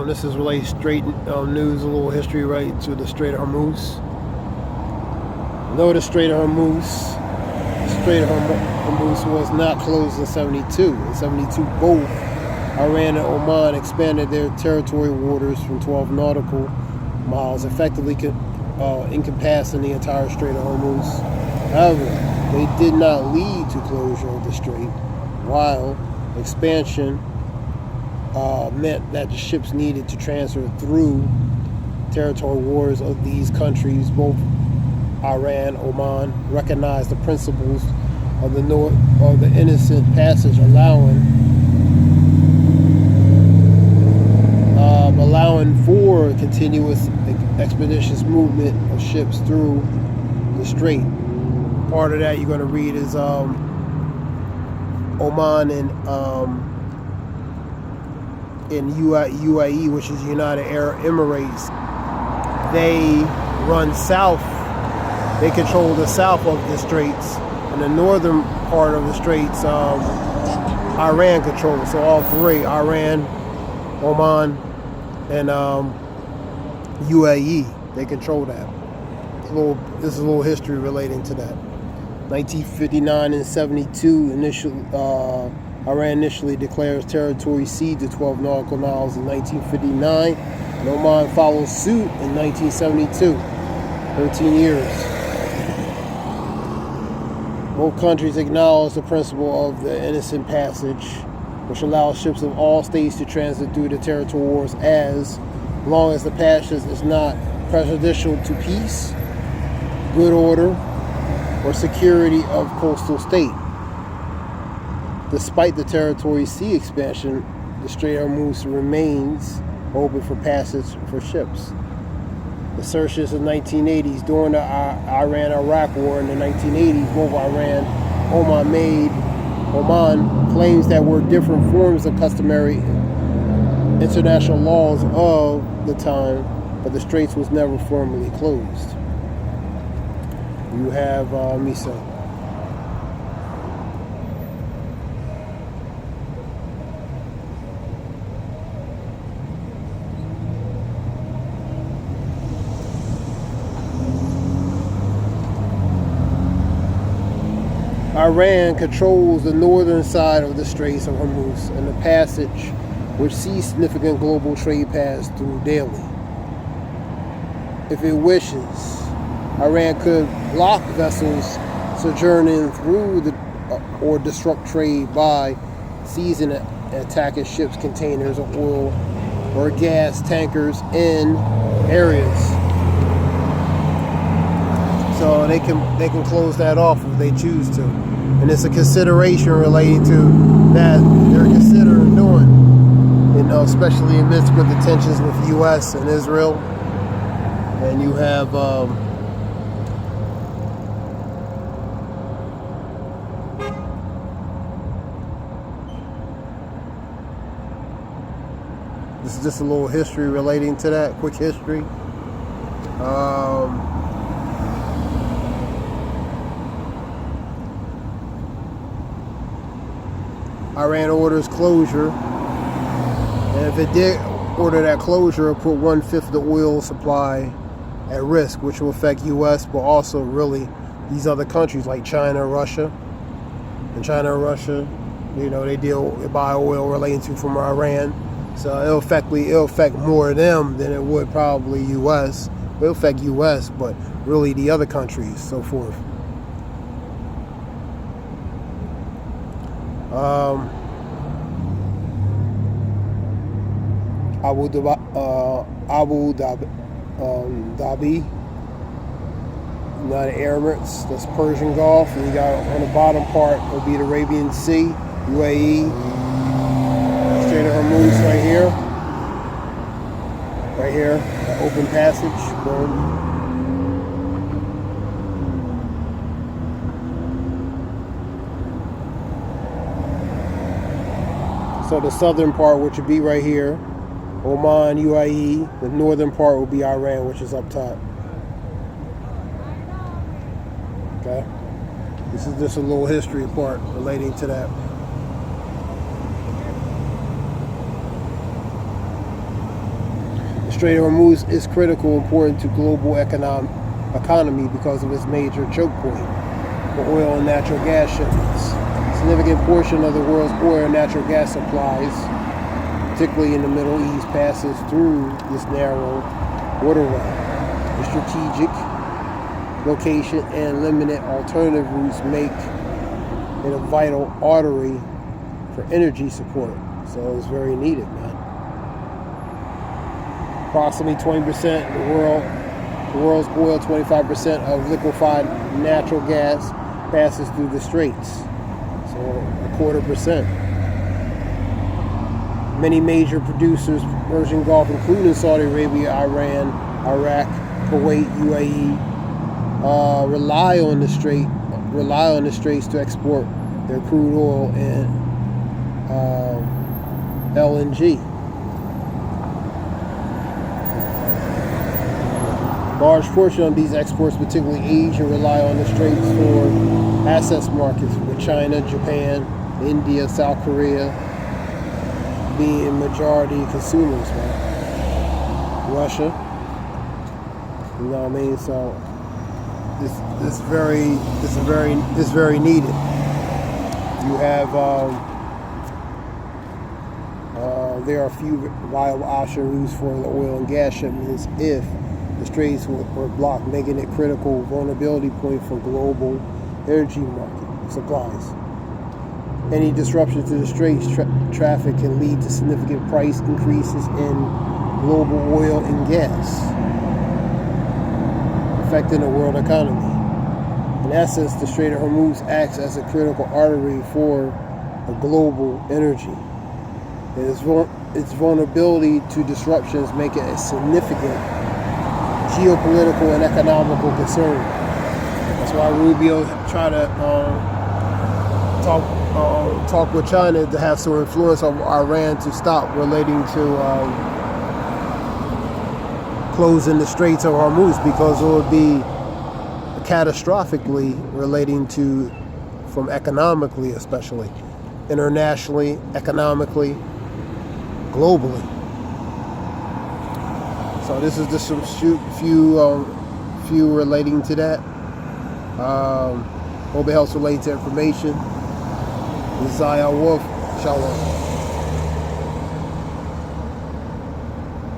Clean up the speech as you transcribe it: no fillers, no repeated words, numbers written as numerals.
This is related straight news, a little history right to the Strait of Hormuz. Though the Strait of Hormuz was not closed in 72. In 72, both Iran and Oman expanded their territory waters from 12 nautical miles, effectively encompassing the entire Strait of Hormuz. However, they did not lead to closure of the strait, while expansion meant that the ships needed to transfer through territorial waters of these countries. Both Iran, Oman recognized the principles of the innocent passage, allowing for continuous expeditious movement of ships through the strait. Part of that you're going to read is Oman and in UAE, which is United Arab Emirates. They run south. They control the south of the straits, and the northern part of the straits Iran controls. So all three, Iran, Oman, and UAE, they control that. This is a little history relating to that. 1959 and 72, Iran initially declares territory ceded to 12 nautical miles in 1959, and Oman follows suit in 1972, 13 years. Both countries acknowledge the principle of the innocent passage, which allows ships of all states to transit through the territorial waters as long as the passage is not prejudicial to peace, good order, or security of coastal state. Despite the territory sea expansion, the Strait of Hormuz remains open for passage for ships. The searches in the 1980s, during the Iran-Iraq War in the 1980s, both Iran, Oman claims that were different forms of customary international laws of the time, but the Straits was never formally closed. You have Misa. Iran controls the northern side of the Straits of Hormuz and the passage which sees significant global trade pass through daily. If it wishes, Iran could block vessels sojourning through or disrupt trade by seizing and attacking ships, containers of oil or gas tankers in areas. So they can close that off if they choose to, and it's a consideration relating to that they're considering doing. Especially amidst with the tensions with U.S. and Israel, and you have this is just a little history relating to that. Quick history. Iran orders closure. And if it did order that closure, it put 1/5 of the oil supply at risk, which will affect U.S., but also really these other countries like China, Russia. And China and Russia, they buy oil relating to from Iran. So it'll affect more of them than it would probably U.S. It'll affect U.S., but really the other countries, so forth. Abu Dhabi, United Emirates, that's Persian Gulf, and you got on the bottom part will be the Arabian Sea, UAE, Strait of Hormuz right here, that open passage, boom. So the southern part, which would be right here, Oman, UAE. The northern part will be Iran, which is up top. Okay? This is just a little history part relating to that. The Strait of Hormuz is critical important to global economy because of its major choke point for oil and natural gas shipments. A significant portion of the world's oil and natural gas supplies, particularly in the Middle East, passes through this narrow waterway. The strategic location and limited alternative routes make it a vital artery for energy support. So it's very needed, man. Approximately 20% the world's oil, 25% of liquefied natural gas passes through the Straits. So a 1/4%. Many major producers, Persian Gulf, including Saudi Arabia, Iran, Iraq, Kuwait, UAE, rely on the Straits to export their crude oil and LNG. Large portion of these exports, particularly Asia, rely on the Straits for access markets, with China, Japan, India, South Korea being majority consumers, man. Russia, you know what I mean? So it's very needed. You have there are a few viable option routes for the oil and gas shipments if the Straits were blocked, making it a critical vulnerability point for global energy market supplies. Any disruption to the Straits traffic can lead to significant price increases in global oil and gas, affecting the world economy. In essence, the Strait of Hormuz acts as a critical artery for a global energy. Its vulnerability to disruptions make it a significant geopolitical and economical concern. That's why Rubio tried to talk with China to have some influence on Iran to stop relating to closing the Straits of Hormuz, because it would be catastrophically relating to, from economically especially, internationally, economically, globally. So this is just some few relating to that. Hope it helps relate to information. This is Zaya Wolf. Shalom.